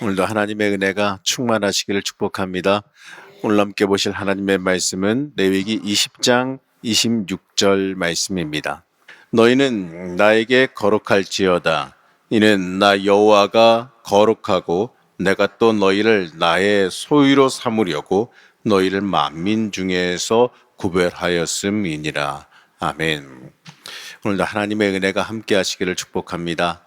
오늘도 하나님의 은혜가 충만하시기를 축복합니다. 오늘 함께 보실 하나님의 말씀은 레위기 20장 26절 말씀입니다. 너희는 나에게 거룩할지어다. 이는 나 여호와가 거룩하고 내가 또 너희를 나의 소유로 삼으려고 너희를 만민 중에서 구별하였음이니라. 아멘. 오늘도 하나님의 은혜가 함께 하시기를 축복합니다.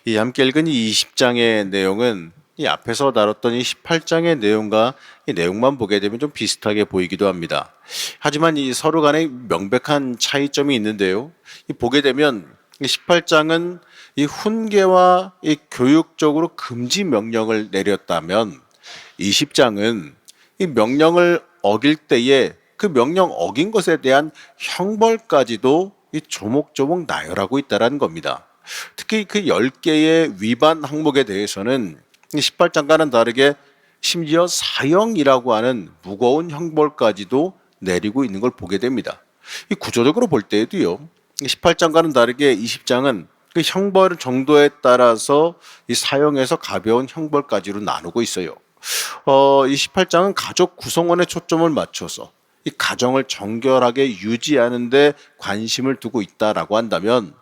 이 함께 읽은 이 20장의 내용은 이 앞에서 다뤘던 이 18장의 내용과 이 내용만 보게 되면 좀 비슷하게 보이기도 합니다. 하지만 이 서로 간에 명백한 차이점이 있는데요. 이 보게 되면 이 18장은 이 훈계와 이 교육적으로 금지 명령을 내렸다면 20장은 이 명령을 어길 때에 그 명령 어긴 것에 대한 형벌까지도 이 조목조목 나열하고 있다는 겁니다. 특히 그 10개의 위반 항목에 대해서는 18장과는 다르게 심지어 사형이라고 하는 무거운 형벌까지도 내리고 있는 걸 보게 됩니다. 이 구조적으로 볼 때에도요, 18장과는 다르게 20장은 그 형벌 정도에 따라서 이 사형에서 가벼운 형벌까지로 나누고 있어요. 이 18장은 가족 구성원에 초점을 맞춰서 이 가정을 정결하게 유지하는 데 관심을 두고 있다라고 한다면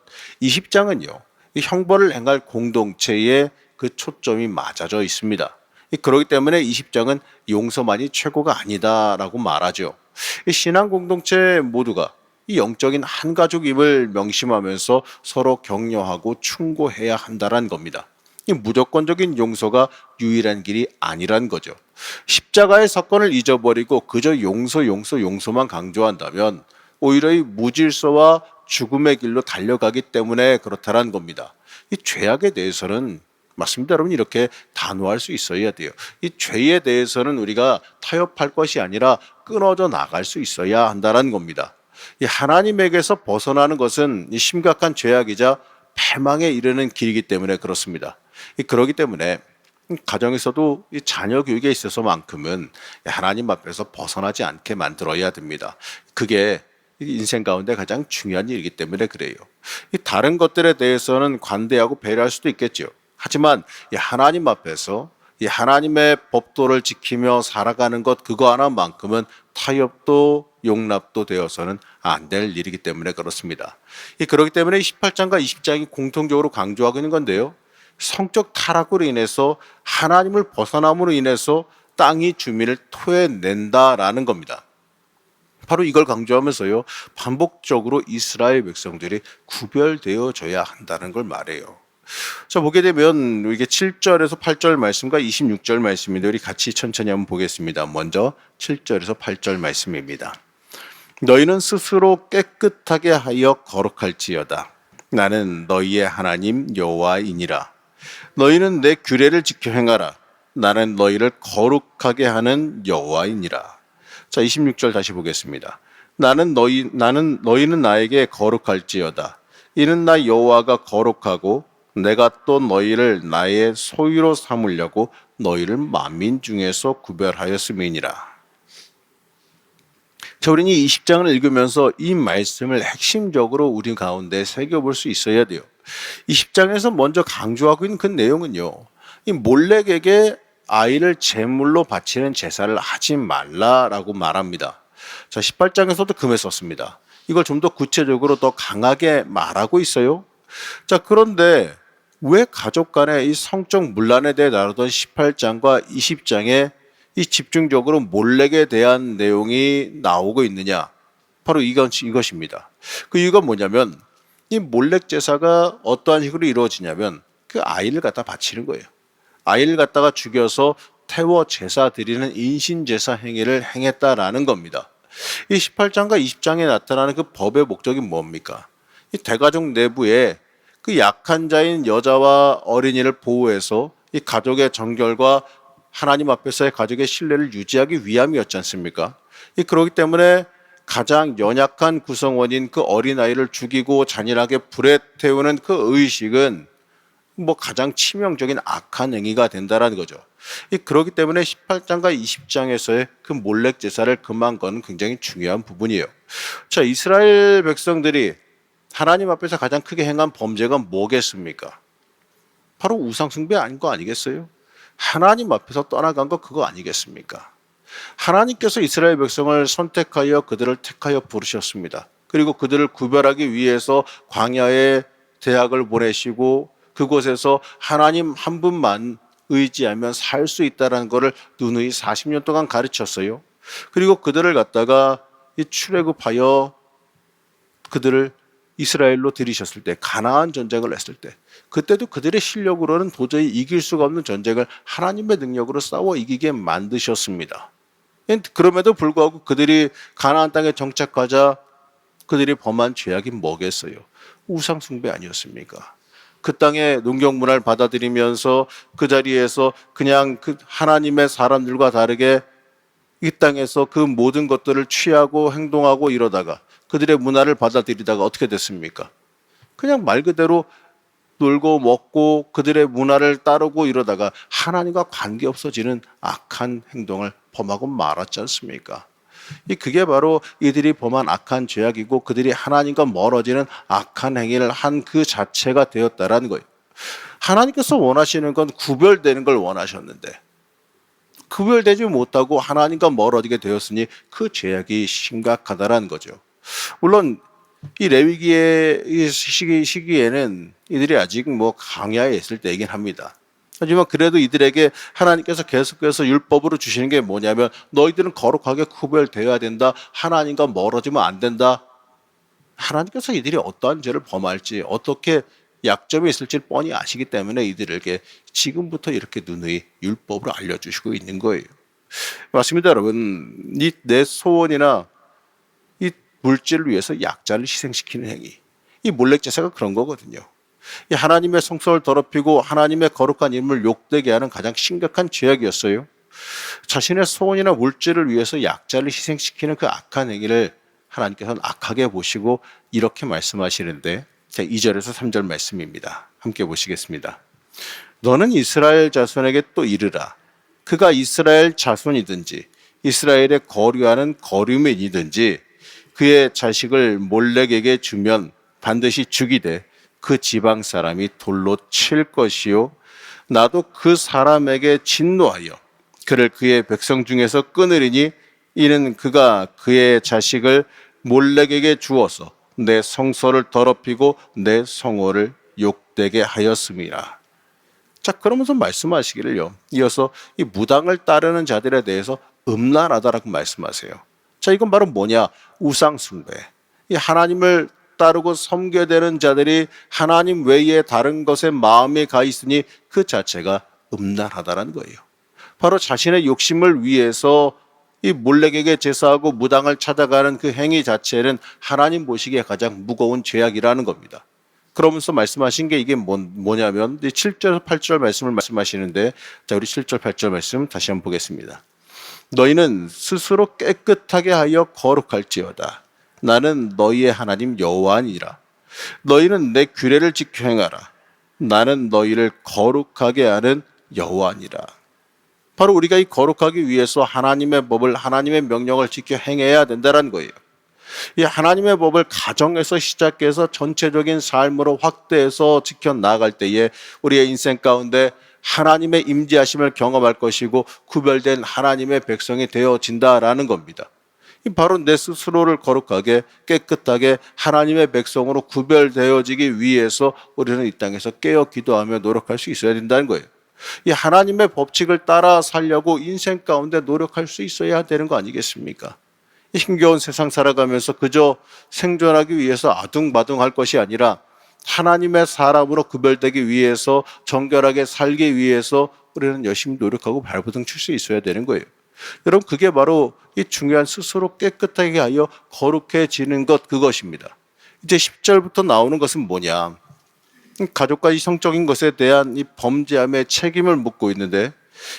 20장은요, 이 형벌을 행할 공동체에 그 초점이 맞아져 있습니다. 그렇기 때문에 20장은 용서만이 최고가 아니다라고 말하죠. 이 신앙 공동체 모두가 이 영적인 한 가족임을 명심하면서 서로 격려하고 충고해야 한다는 겁니다. 이 무조건적인 용서가 유일한 길이 아니란 거죠. 십자가의 사건을 잊어버리고 그저 용서만 강조한다면 오히려 이 무질서와 죽음의 길로 달려가기 때문에 그렇다는 겁니다. 이 죄악에 대해서는 맞습니다, 여러분. 이렇게 단호할 수 있어야 돼요. 이 죄에 대해서는 우리가 타협할 것이 아니라 끊어져 나갈 수 있어야 한다는 겁니다. 이 하나님에게서 벗어나는 것은 이 심각한 죄악이자 패망에 이르는 길이기 때문에 그렇습니다. 그렇기 때문에 가정에서도 이 자녀 교육에 있어서만큼은 하나님 앞에서 벗어나지 않게 만들어야 됩니다. 그게 인생 가운데 가장 중요한 일이기 때문에 그래요. 이 다른 것들에 대해서는 관대하고 배려할 수도 있겠죠. 하지만 이 하나님 앞에서 이 하나님의 법도를 지키며 살아가는 것 그거 하나만큼은 타협도 용납도 되어서는 안 될 일이기 때문에 그렇습니다. 그렇기 때문에 18장과 20장이 공통적으로 강조하고 있는 건데요. 성적 타락으로 인해서 하나님을 벗어남으로 인해서 땅이 주민을 토해낸다라는 겁니다. 바로 이걸 강조하면서요, 반복적으로 이스라엘 백성들이 구별되어져야 한다는 걸 말해요. 자, 보게 되면 이게 7절에서 8절 말씀과 26절 말씀인데 우리 같이 천천히 한번 보겠습니다. 먼저 7절에서 8절 말씀입니다. 너희는 스스로 깨끗하게 하여 거룩할지어다. 나는 너희의 하나님 여호와이니라. 너희는 내 규례를 지켜 행하라. 나는 너희를 거룩하게 하는 여호와이니라. 자, 26절 다시 보겠습니다. 너희는 나에게 거룩할지어다. 이는 나 여호와가 거룩하고 내가 또 너희를 나의 소유로 삼으려고 너희를 만민 중에서 구별하였음이니라. 자, 우리는 이 20장을 읽으면서 이 말씀을 핵심적으로 우리 가운데 새겨볼 수 있어야 돼요. 20장에서 먼저 강조하고 있는 그 내용은요, 이 몰렉에게 아이를 제물로 바치는 제사를 하지 말라라고 말합니다. 자, 18장에서도 금에 썼습니다. 이걸 좀 더 구체적으로 더 강하게 말하고 있어요. 자, 그런데 왜 가족 간의 이 성적 문란에 대해 다루던 18장과 20장에 이 집중적으로 몰렉에 대한 내용이 나오고 있느냐? 바로 이것입니다. 그 이유가 뭐냐면 이 몰렉 제사가 어떠한 식으로 이루어지냐면 그 아이를 갖다 바치는 거예요. 아이를 갖다가 죽여서 태워 제사 드리는 인신 제사 행위를 행했다라는 겁니다. 이 18장과 20장에 나타나는 그 법의 목적이 뭡니까? 이 대가족 내부에 그 약한 자인 여자와 어린이를 보호해서 이 가족의 정결과 하나님 앞에서의 가족의 신뢰를 유지하기 위함이었지 않습니까? 그렇기 때문에 가장 연약한 구성원인 그 어린아이를 죽이고 잔인하게 불에 태우는 그 의식은 가장 치명적인 악한 행위가 된다는 거죠. 그렇기 때문에 18장과 20장에서의 그 몰렉 제사를 금한 건 굉장히 중요한 부분이에요. 자, 이스라엘 백성들이 하나님 앞에서 가장 크게 행한 범죄가 뭐겠습니까? 바로 우상 숭배 아닌 거 아니겠어요? 하나님 앞에서 떠나간 거 그거 아니겠습니까? 하나님께서 이스라엘 백성을 선택하여 그들을 택하여 부르셨습니다. 그리고 그들을 구별하기 위해서 광야에 대학을 보내시고 그곳에서 하나님 한 분만 의지하면 살 수 있다는 것을 누누이 40년 동안 가르쳤어요. 그리고 그들을 갖다가 출애굽하여 그들을 이스라엘로 들이셨을 때, 가나안 전쟁을 했을 때, 그때도 그들의 실력으로는 도저히 이길 수가 없는 전쟁을 하나님의 능력으로 싸워 이기게 만드셨습니다. 그럼에도 불구하고 그들이 가나안 땅에 정착하자 그들이 범한 죄악이 뭐겠어요? 우상 숭배 아니었습니까? 그 땅의 농경 문화를 받아들이면서 그 자리에서 그냥 그 하나님의 사람들과 다르게 이 땅에서 그 모든 것들을 취하고 행동하고 이러다가 그들의 문화를 받아들이다가 어떻게 됐습니까? 그냥 말 그대로 놀고 먹고 그들의 문화를 따르고 이러다가 하나님과 관계없어지는 악한 행동을 범하고 말았지 않습니까? 그게 바로 이들이 범한 악한 죄악이고 그들이 하나님과 멀어지는 악한 행위를 한 그 자체가 되었다라는 거예요. 하나님께서 원하시는 건 구별되는 걸 원하셨는데 구별되지 못하고 하나님과 멀어지게 되었으니 그 죄악이 심각하다라는 거죠. 물론 이 레위기의 이 시기에는 이들이 아직 광야에 있을 때이긴 합니다. 하지만 그래도 이들에게 하나님께서 계속해서 율법으로 주시는 게 뭐냐면 너희들은 거룩하게 구별되어야 된다. 하나님과 멀어지면 안 된다. 하나님께서 이들이 어떠한 죄를 범할지 어떻게 약점이 있을지 뻔히 아시기 때문에 이들에게 지금부터 이렇게 누누이 율법으로 알려주시고 있는 거예요. 맞습니다, 여러분. 내 소원이나 이 물질을 위해서 약자를 희생시키는 행위. 이 몰렉제사가 그런 거거든요. 이 하나님의 성소를 더럽히고 하나님의 거룩한 이름을 욕되게 하는 가장 심각한 죄악이었어요. 자신의 소원이나 물질을 위해서 약자를 희생시키는 그 악한 행위를 하나님께서는 악하게 보시고 이렇게 말씀하시는데 2절에서 3절 말씀입니다. 함께 보시겠습니다. 너는 이스라엘 자손에게 또 이르라. 그가 이스라엘 자손이든지 이스라엘에 거류하는 거류민이든지 그의 자식을 몰렉에게 주면 반드시 죽이되 그 지방 사람이 돌로 칠 것이요 나도 그 사람에게 진노하여 그를 그의 백성 중에서 끊으리니 이는 그가 그의 자식을 몰렉에게 주어서 내 성소를 더럽히고 내 성호를 욕되게 하였음이라. 자, 그러면서 말씀하시기를요. 이어서 이 무당을 따르는 자들에 대해서 음란하다라고 말씀하세요. 자, 이건 바로 뭐냐? 우상 숭배. 이 하나님을 따르고 섬겨야 되는 자들이 하나님 외에 다른 것에 마음이 가 있으니 그 자체가 음란하다라는 거예요. 바로 자신의 욕심을 위해서 이 몰렉에게 제사하고 무당을 찾아가는 그 행위 자체는 하나님 보시기에 가장 무거운 죄악이라는 겁니다. 그러면서 말씀하신 게 이게 뭐냐면 7절, 8절 말씀을 말씀하시는데 자, 우리 7절, 8절 말씀 다시 한번 보겠습니다. 너희는 스스로 깨끗하게 하여 거룩할지어다. 나는 너희의 하나님 여호와니라. 너희는 내 규례를 지켜 행하라. 나는 너희를 거룩하게 하는 여호와니라. 바로 우리가 이 거룩하기 위해서 하나님의 법을 하나님의 명령을 지켜 행해야 된다는 거예요. 이 하나님의 법을 가정에서 시작해서 전체적인 삶으로 확대해서 지켜 나아갈 때에 우리의 인생 가운데 하나님의 임재하심을 경험할 것이고 구별된 하나님의 백성이 되어진다라는 겁니다. 바로 내 스스로를 거룩하게 깨끗하게 하나님의 백성으로 구별되어지기 위해서 우리는 이 땅에서 깨어 기도하며 노력할 수 있어야 된다는 거예요. 이 하나님의 법칙을 따라 살려고 인생 가운데 노력할 수 있어야 되는 거 아니겠습니까? 힘겨운 세상 살아가면서 그저 생존하기 위해서 아둥바둥할 것이 아니라 하나님의 사람으로 구별되기 위해서 정결하게 살기 위해서 우리는 열심히 노력하고 발버둥 칠 수 있어야 되는 거예요. 여러분, 그게 바로 이 중요한 스스로 깨끗하게 하여 거룩해지는 것, 그것입니다. 이제 10절부터 나오는 것은 뭐냐? 가족과 이성적인 것에 대한 이 범죄함의 책임을 묻고 있는데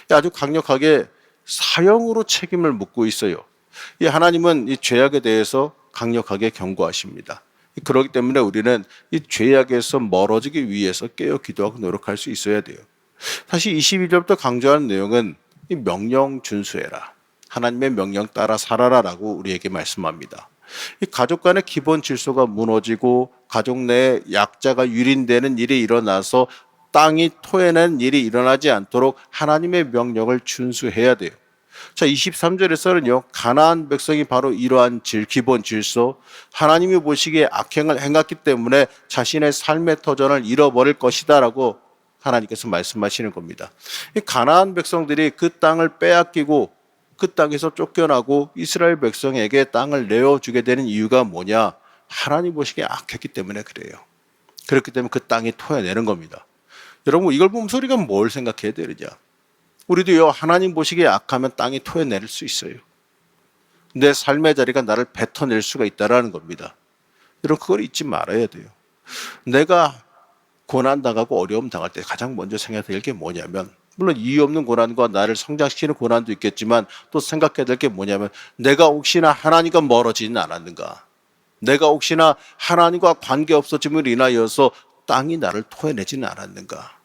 아주 강력하게 사형으로 책임을 묻고 있어요. 이 하나님은 이 죄악에 대해서 강력하게 경고하십니다. 그렇기 때문에 우리는 이 죄악에서 멀어지기 위해서 깨어 기도하고 노력할 수 있어야 돼요. 사실 22절부터 강조하는 내용은 이 명령 준수해라. 하나님의 명령 따라 살아라라고 우리에게 말씀합니다. 이 가족 간의 기본 질서가 무너지고 가족 내에 약자가 유린되는 일이 일어나서 땅이 토해낸 일이 일어나지 않도록 하나님의 명령을 준수해야 돼요. 자, 23절에서는요, 가나안 백성이 바로 이러한 기본 질서, 하나님이 보시기에 악행을 행했기 때문에 자신의 삶의 터전을 잃어버릴 것이다 라고 하나님께서 말씀하시는 겁니다. 이 가나안 백성들이 그 땅을 빼앗기고 그 땅에서 쫓겨나고 이스라엘 백성에게 땅을 내어주게 되는 이유가 뭐냐? 하나님 보시기에 악했기 때문에 그래요. 그렇기 때문에 그 땅이 토해내는 겁니다. 여러분, 이걸 보면 우리가 뭘 생각해야 되느냐? 우리도요, 하나님 보시기에 악하면 땅이 토해낼 수 있어요. 내 삶의 자리가 나를 뱉어낼 수가 있다는 겁니다. 여러분, 그걸 잊지 말아야 돼요. 내가 고난당하고 어려움 당할 때 가장 먼저 생각해야 될 게 뭐냐면, 물론 이유 없는 고난과 나를 성장시키는 고난도 있겠지만 또 생각해야 될 게 뭐냐면, 내가 혹시나 하나님과 멀어지진 않았는가? 내가 혹시나 하나님과 관계없어짐을 인하여서 땅이 나를 토해내지는 않았는가?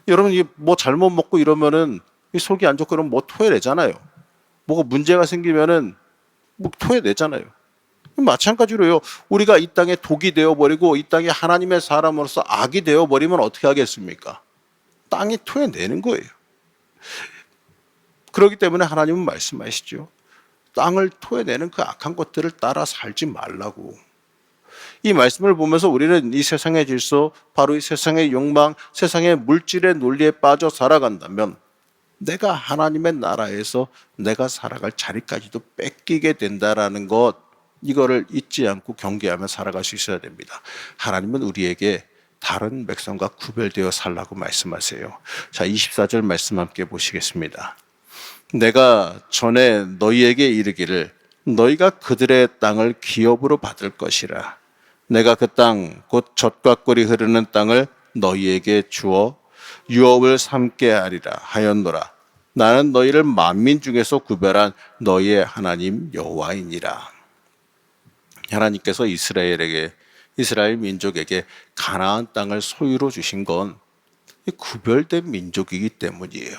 여러분, 뭐 잘못 먹고 이러면은 속이 안 좋고 그러면 뭐 토해내잖아요. 뭐가 문제가 생기면은 뭐 토해내잖아요. 마찬가지로요, 우리가 이 땅에 독이 되어버리고 이 땅에 하나님의 사람으로서 악이 되어버리면 어떻게 하겠습니까? 땅이 토해내는 거예요. 그렇기 때문에 하나님은 말씀하시죠. 땅을 토해내는 그 악한 것들을 따라 살지 말라고. 이 말씀을 보면서 우리는 이 세상의 질서, 바로 이 세상의 욕망, 세상의 물질의 논리에 빠져 살아간다면 내가 하나님의 나라에서 내가 살아갈 자리까지도 뺏기게 된다라는 것, 이거를 잊지 않고 경계하며 살아갈 수 있어야 됩니다. 하나님은 우리에게 다른 백성과 구별되어 살라고 말씀하세요. 자, 24절 말씀 함께 보시겠습니다. 내가 전에 너희에게 이르기를 너희가 그들의 땅을 기업으로 받을 것이라. 내가 그 땅 곧 젖과 꿀이 흐르는 땅을 너희에게 주어 유업을 삼게 하리라 하였노라. 나는 너희를 만민 중에서 구별한 너희의 하나님 여호와이니라. 하나님께서 이스라엘 민족에게 가나안 땅을 소유로 주신 건 구별된 민족이기 때문이에요.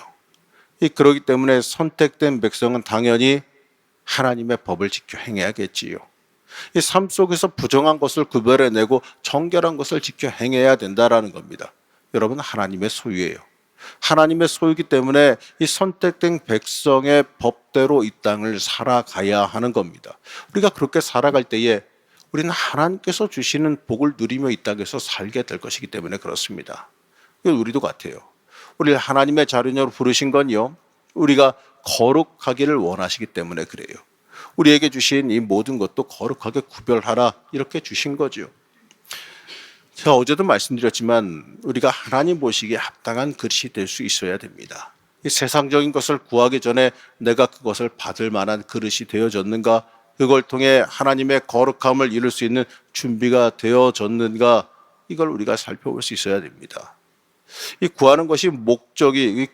그렇기 때문에 선택된 백성은 당연히 하나님의 법을 지켜 행해야겠지요. 이 삶 속에서 부정한 것을 구별해내고 정결한 것을 지켜 행해야 된다라는 겁니다. 여러분, 하나님의 소유예요. 하나님의 소유이기 때문에 이 선택된 백성의 법대로 이 땅을 살아가야 하는 겁니다. 우리가 그렇게 살아갈 때에 우리는 하나님께서 주시는 복을 누리며 이 땅에서 살게 될 것이기 때문에 그렇습니다. 우리도 같아요. 우리를 하나님의 자녀로 부르신 건요, 우리가 거룩하기를 원하시기 때문에 그래요. 우리에게 주신 이 모든 것도 거룩하게 구별하라, 이렇게 주신 거죠. 제가 어제도 말씀드렸지만 우리가 하나님 보시기에 합당한 그릇이 될 수 있어야 됩니다. 이 세상적인 것을 구하기 전에 내가 그것을 받을 만한 그릇이 되어졌는가, 그걸 통해 하나님의 거룩함을 이룰 수 있는 준비가 되어졌는가, 이걸 우리가 살펴볼 수 있어야 됩니다. 이 구하는 것의 목적이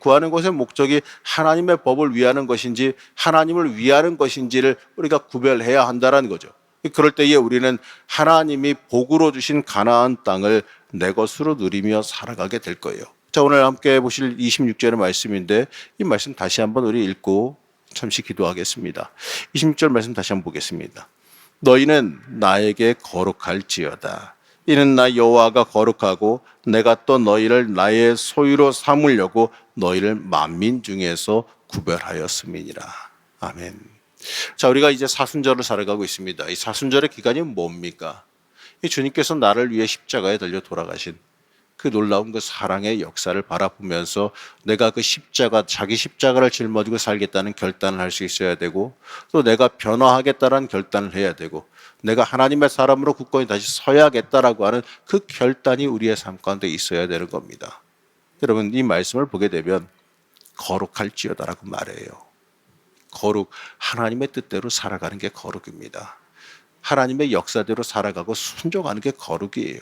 하나님의 법을 위하는 것인지 하나님을 위하는 것인지를 우리가 구별해야 한다는 거죠. 그럴 때에 우리는 하나님이 복으로 주신 가나안 땅을 내 것으로 누리며 살아가게 될 거예요. 자, 오늘 함께 보실 26절의 말씀인데 이 말씀 다시 한번 우리 읽고 잠시 기도하겠습니다. 26절 말씀 다시 한번 보겠습니다. 너희는 나에게 거룩할지어다. 이는 나 여호와가 거룩하고 내가 또 너희를 나의 소유로 삼으려고 너희를 만민 중에서 구별하였음이니라. 아멘. 자, 우리가 이제 사순절을 살아가고 있습니다. 이 사순절의 기간이 뭡니까? 이 주님께서 나를 위해 십자가에 달려 돌아가신 그 놀라운 그 사랑의 역사를 바라보면서 내가 그 자기 십자가를 짊어지고 살겠다는 결단을 할 수 있어야 되고, 또 내가 변화하겠다는 결단을 해야 되고, 내가 하나님의 사람으로 굳건히 다시 서야겠다라고 하는 그 결단이 우리의 삶 가운데 있어야 되는 겁니다. 여러분, 이 말씀을 보게 되면 거룩할지어다라고 말해요. 거룩, 하나님의 뜻대로 살아가는 게 거룩입니다. 하나님의 역사대로 살아가고 순종하는 게 거룩이에요.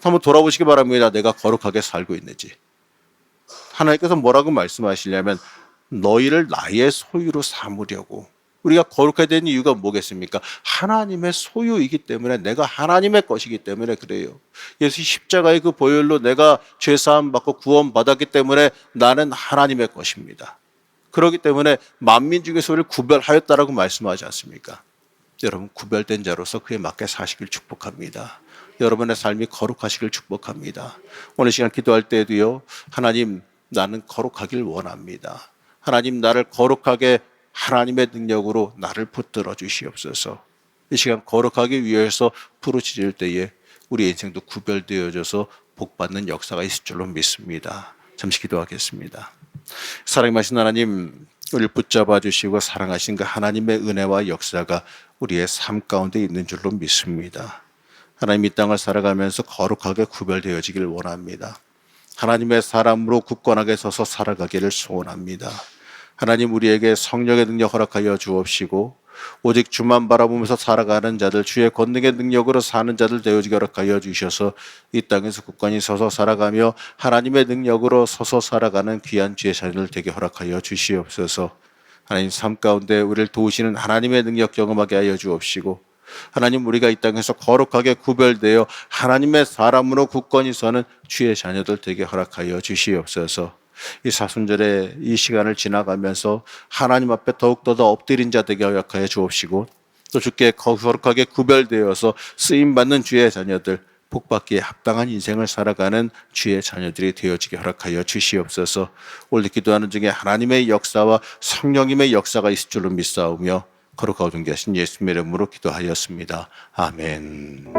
한번 돌아보시기 바랍니다. 내가 거룩하게 살고 있는지. 하나님께서 뭐라고 말씀하시냐면 너희를 나의 소유로 삼으려고. 우리가 거룩해야 되는 이유가 뭐겠습니까? 하나님의 소유이기 때문에, 내가 하나님의 것이기 때문에 그래요. 예수 십자가의 그 보혈로 내가 죄사함 받고 구원받았기 때문에 나는 하나님의 것입니다. 그렇기 때문에 만민 중에서 우리를 구별하였다라고 말씀하지 않습니까? 여러분, 구별된 자로서 그에 맞게 사시길 축복합니다. 여러분의 삶이 거룩하시길 축복합니다. 오늘 시간 기도할 때에도요, 하나님, 나는 거룩하길 원합니다. 하나님, 나를 거룩하게 하나님의 능력으로 나를 붙들어 주시옵소서. 이 시간 거룩하기 위해서 부르짖을 때에 우리 인생도 구별되어져서 복받는 역사가 있을 줄로 믿습니다. 잠시 기도하겠습니다. 사랑하신 하나님, 우리를 붙잡아 주시고 사랑하신 그 하나님의 은혜와 역사가 우리의 삶 가운데 있는 줄로 믿습니다. 하나님, 이 땅을 살아가면서 거룩하게 구별되어지길 원합니다. 하나님의 사람으로 굳건하게 서서 살아가기를 소원합니다. 하나님, 우리에게 성령의 능력 허락하여 주옵시고 오직 주만 바라보면서 살아가는 자들, 주의 권능의 능력으로 사는 자들 되어지게 허락하여 주셔서 이 땅에서 굳건히 서서 살아가며 하나님의 능력으로 서서 살아가는 귀한 주의 자녀들 되게 허락하여 주시옵소서. 하나님, 삶 가운데 우리를 도우시는 하나님의 능력 경험하게 하여 주옵시고, 하나님, 우리가 이 땅에서 거룩하게 구별되어 하나님의 사람으로 굳건히 서는 주의 자녀들 되게 허락하여 주시옵소서. 이 사순절의 이 시간을 지나가면서 하나님 앞에 더욱더 더 엎드린 자 되게 허락하여 주옵시고, 또 주께 거룩하게 구별되어서 쓰임받는 주의 자녀들, 복받기에 합당한 인생을 살아가는 주의 자녀들이 되어지게 허락하여 주시옵소서. 오늘 기도하는 중에 하나님의 역사와 성령님의 역사가 있을 줄로 믿사오며 거룩하고 존귀하신 예수님의 이름으로 기도하였습니다. 아멘.